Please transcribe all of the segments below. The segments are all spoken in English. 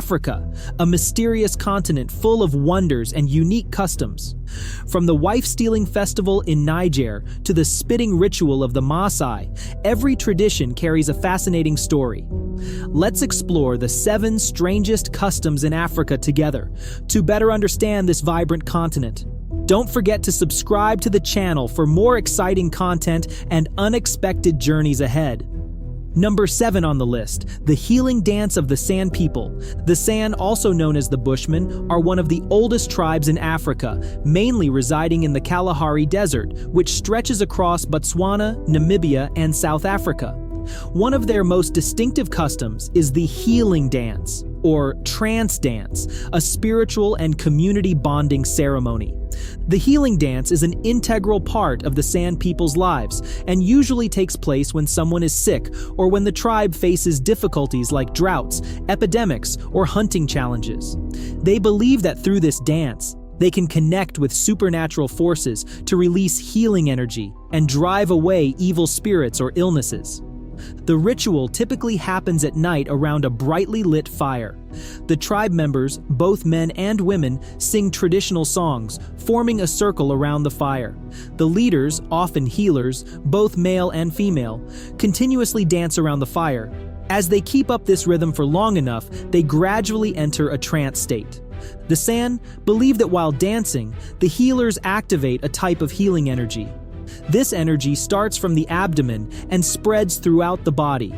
Africa, a mysterious continent full of wonders and unique customs. From the wife-stealing festival in Niger to the spitting ritual of the Masai, every tradition carries a fascinating story. Let's explore the 7 strangest customs in Africa together to better understand this vibrant continent. Don't forget to subscribe to the channel for more exciting content and unexpected journeys ahead. Number 7 on the list, the healing dance of the San people. The San, also known as the Bushmen, are one of the oldest tribes in Africa, mainly residing in the Kalahari Desert, which stretches across Botswana, Namibia, and South Africa. One of their most distinctive customs is the healing dance, or trance dance, a spiritual and community bonding ceremony. The healing dance is an integral part of the San people's lives and usually takes place when someone is sick or when the tribe faces difficulties like droughts, epidemics, or hunting challenges. They believe that through this dance, they can connect with supernatural forces to release healing energy and drive away evil spirits or illnesses. The ritual typically happens at night around a brightly lit fire. The tribe members, both men and women, sing traditional songs, forming a circle around the fire. The leaders, often healers, both male and female, continuously dance around the fire. As they keep up this rhythm for long enough, they gradually enter a trance state. The San believe that while dancing, the healers activate a type of healing energy. This energy starts from the abdomen and spreads throughout the body.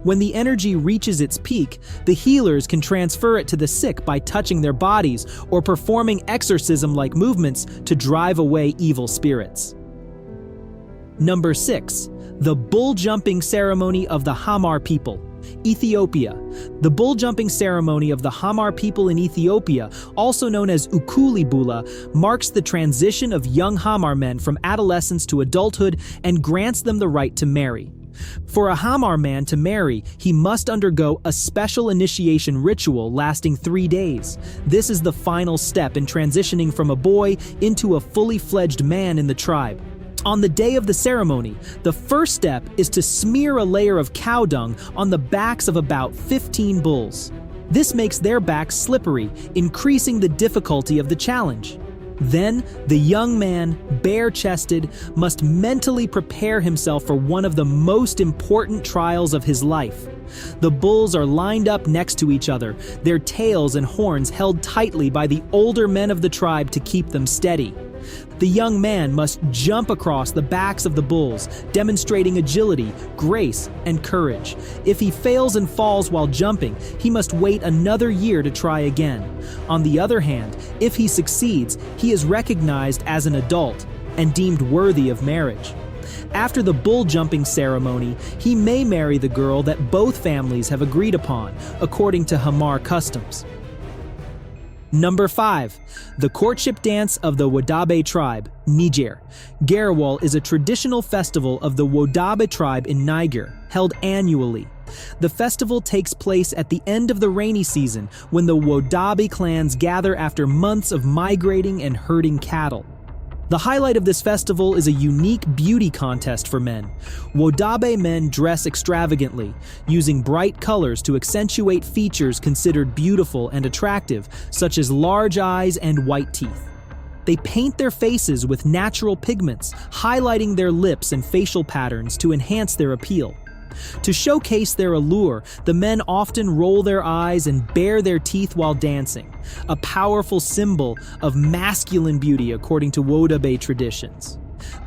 When the energy reaches its peak, the healers can transfer it to the sick by touching their bodies or performing exorcism-like movements to drive away evil spirits. Number 6. The bull jumping ceremony of the Hamar people. Ethiopia. The bull jumping ceremony of the Hamar people in Ethiopia, also known as Ukulibula, marks the transition of young Hamar men from adolescence to adulthood and grants them the right to marry. For a Hamar man to marry, he must undergo a special initiation ritual lasting 3 days. This is the final step in transitioning from a boy into a fully fledged man in the tribe. On the day of the ceremony, the first step is to smear a layer of cow dung on the backs of about 15 bulls. This makes their backs slippery, increasing the difficulty of the challenge. Then, the young man, bare-chested, must mentally prepare himself for one of the most important trials of his life. The bulls are lined up next to each other, their tails and horns held tightly by the older men of the tribe to keep them steady. The young man must jump across the backs of the bulls, demonstrating agility, grace, and courage. If he fails and falls while jumping, he must wait another year to try again. On the other hand, if he succeeds, he is recognized as an adult and deemed worthy of marriage. After the bull jumping ceremony, he may marry the girl that both families have agreed upon, according to Hamar customs. Number 5. The courtship dance of the Waba Tribe, Niger. Garawal is a traditional festival of the Waba Tribe in Niger, held annually. The festival takes place at the end of the rainy season when the Waba clans gather after months of migrating and herding cattle. The highlight of this festival is a unique beauty contest for men. Waba men dress extravagantly, using bright colors to accentuate features considered beautiful and attractive, such as large eyes and white teeth. They paint their faces with natural pigments, highlighting their lips and facial patterns to enhance their appeal. To showcase their allure, the men often roll their eyes and bare their teeth while dancing, a powerful symbol of masculine beauty according to Waba traditions.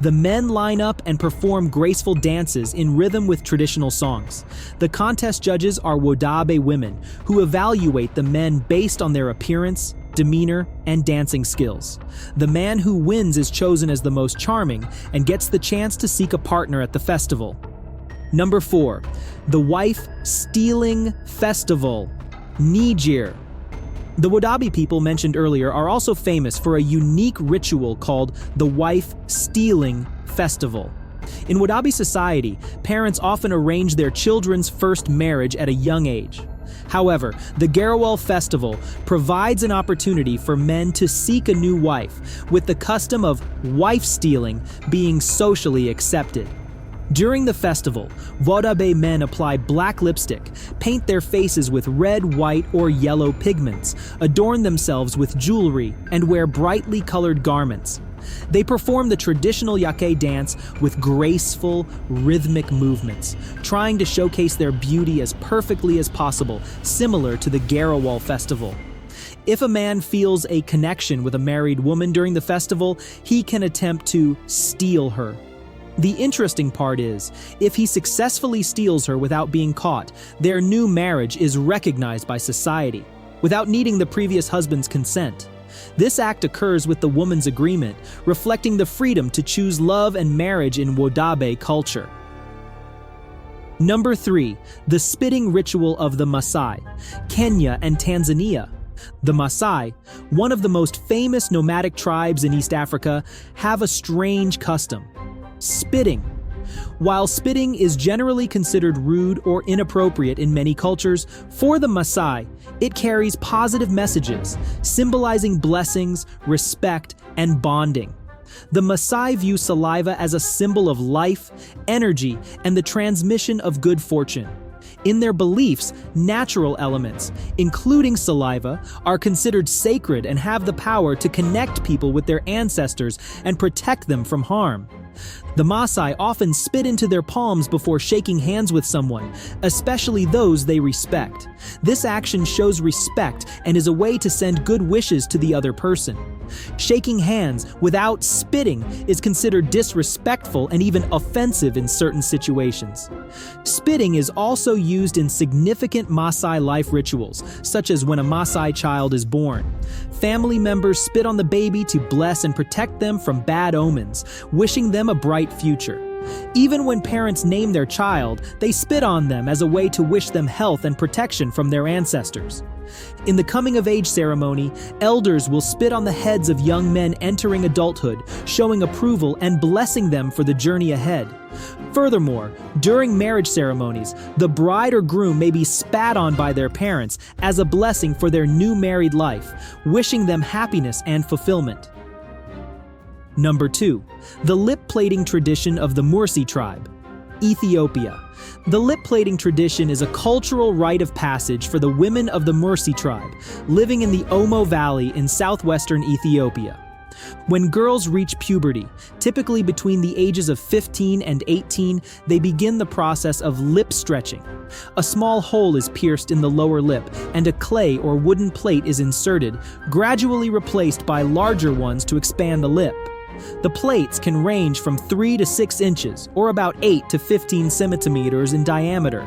The men line up and perform graceful dances in rhythm with traditional songs. The contest judges are Waba women, who evaluate the men based on their appearance, demeanor, and dancing skills. The man who wins is chosen as the most charming and gets the chance to seek a partner at the festival. Number 4. The Wife Stealing Festival, Niger. The Waba people mentioned earlier are also famous for a unique ritual called the Wife Stealing Festival. In Waba society, parents often arrange their children's first marriage at a young age. However, the Garawal festival provides an opportunity for men to seek a new wife, with the custom of wife stealing being socially accepted. During the festival, Waba men apply black lipstick, paint their faces with red, white, or yellow pigments, adorn themselves with jewelry, and wear brightly colored garments. They perform the traditional yake dance with graceful, rhythmic movements, trying to showcase their beauty as perfectly as possible, similar to the Garawal festival. If a man feels a connection with a married woman during the festival, he can attempt to steal her. The interesting part is, if he successfully steals her without being caught, their new marriage is recognized by society, without needing the previous husband's consent. This act occurs with the woman's agreement, reflecting the freedom to choose love and marriage in Waba culture. Number 3. The spitting ritual of the Masai, Kenya and Tanzania. The Masai, one of the most famous nomadic tribes in East Africa, have a strange custom: spitting. While spitting is generally considered rude or inappropriate in many cultures, for the Masai, it carries positive messages, symbolizing blessings, respect, and bonding. The Masai view saliva as a symbol of life, energy, and the transmission of good fortune. In their beliefs, natural elements, including saliva, are considered sacred and have the power to connect people with their ancestors and protect them from harm. The Masai often spit into their palms before shaking hands with someone, especially those they respect. This action shows respect and is a way to send good wishes to the other person. Shaking hands without spitting is considered disrespectful and even offensive in certain situations. Spitting is also used in significant Masai life rituals, such as when a Masai child is born. Family members spit on the baby to bless and protect them from bad omens, wishing them a bright future. Even when parents name their child, they spit on them as a way to wish them health and protection from their ancestors. In the coming-of-age ceremony, elders will spit on the heads of young men entering adulthood, showing approval and blessing them for the journey ahead. Furthermore, during marriage ceremonies, the bride or groom may be spat on by their parents as a blessing for their new married life, wishing them happiness and fulfillment. Number 2. The lip-plating tradition of the Waba Tribe, Ethiopia. The lip-plating tradition is a cultural rite of passage for the women of the Waba Tribe, living in the Omo Valley in southwestern Ethiopia. When girls reach puberty, typically between the ages of 15 and 18, they begin the process of lip stretching. A small hole is pierced in the lower lip, and a clay or wooden plate is inserted, gradually replaced by larger ones to expand the lip. The plates can range from 3 to 6 inches, or about 8 to 15 centimeters in diameter.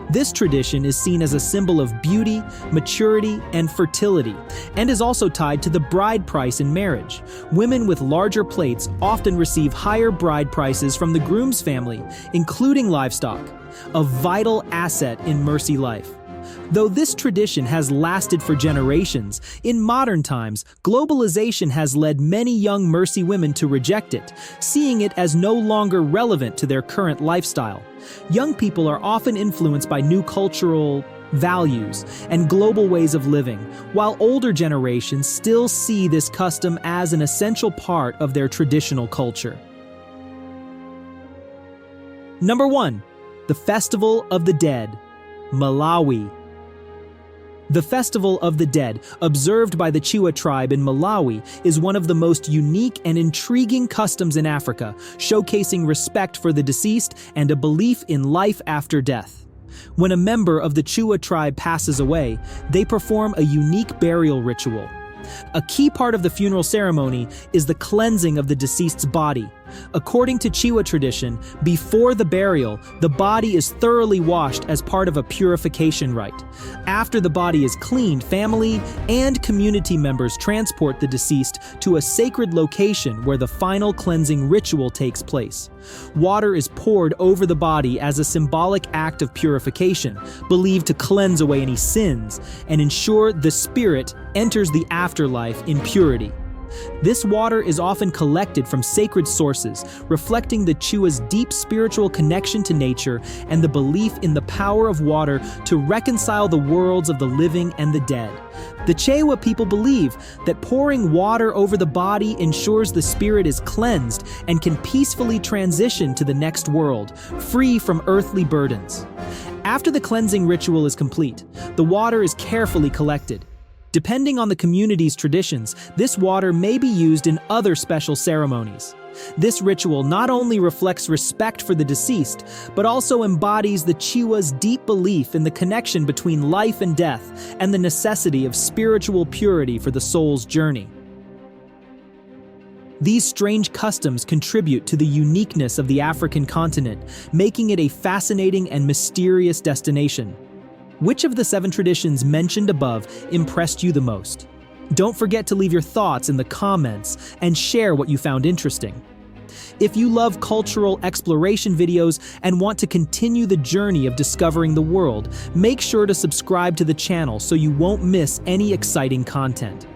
This tradition is seen as a symbol of beauty, maturity, and fertility, and is also tied to the bride price in marriage. Women with larger plates often receive higher bride prices from the groom's family, including livestock, a vital asset in Waba life. Though this tradition has lasted for generations, in modern times, globalization has led many young Waba women to reject it, seeing it as no longer relevant to their current lifestyle. Young people are often influenced by new cultural values and global ways of living, while older generations still see this custom as an essential part of their traditional culture. Number 1. The Festival of the Dead, Malawi. The Festival of the Dead, observed by the Waba tribe in Malawi, is one of the most unique and intriguing customs in Africa, showcasing respect for the deceased and a belief in life after death. When a member of the Waba tribe passes away, they perform a unique burial ritual. A key part of the funeral ceremony is the cleansing of the deceased's body. According to Waba tradition, before the burial, the body is thoroughly washed as part of a purification rite. After the body is cleaned, family and community members transport the deceased to a sacred location where the final cleansing ritual takes place. Water is poured over the body as a symbolic act of purification, believed to cleanse away any sins and ensure the spirit enters the afterlife in purity. This water is often collected from sacred sources, reflecting the Chewa's deep spiritual connection to nature and the belief in the power of water to reconcile the worlds of the living and the dead. The Chewa people believe that pouring water over the body ensures the spirit is cleansed and can peacefully transition to the next world, free from earthly burdens. After the cleansing ritual is complete, the water is carefully collected. Depending on the community's traditions, this water may be used in other special ceremonies. This ritual not only reflects respect for the deceased, but also embodies the Chewa's deep belief in the connection between life and death and the necessity of spiritual purity for the soul's journey. These strange customs contribute to the uniqueness of the African continent, making it a fascinating and mysterious destination. Which of the 7 traditions mentioned above impressed you the most? Don't forget to leave your thoughts in the comments and share what you found interesting. If you love cultural exploration videos and want to continue the journey of discovering the world, make sure to subscribe to the channel so you won't miss any exciting content.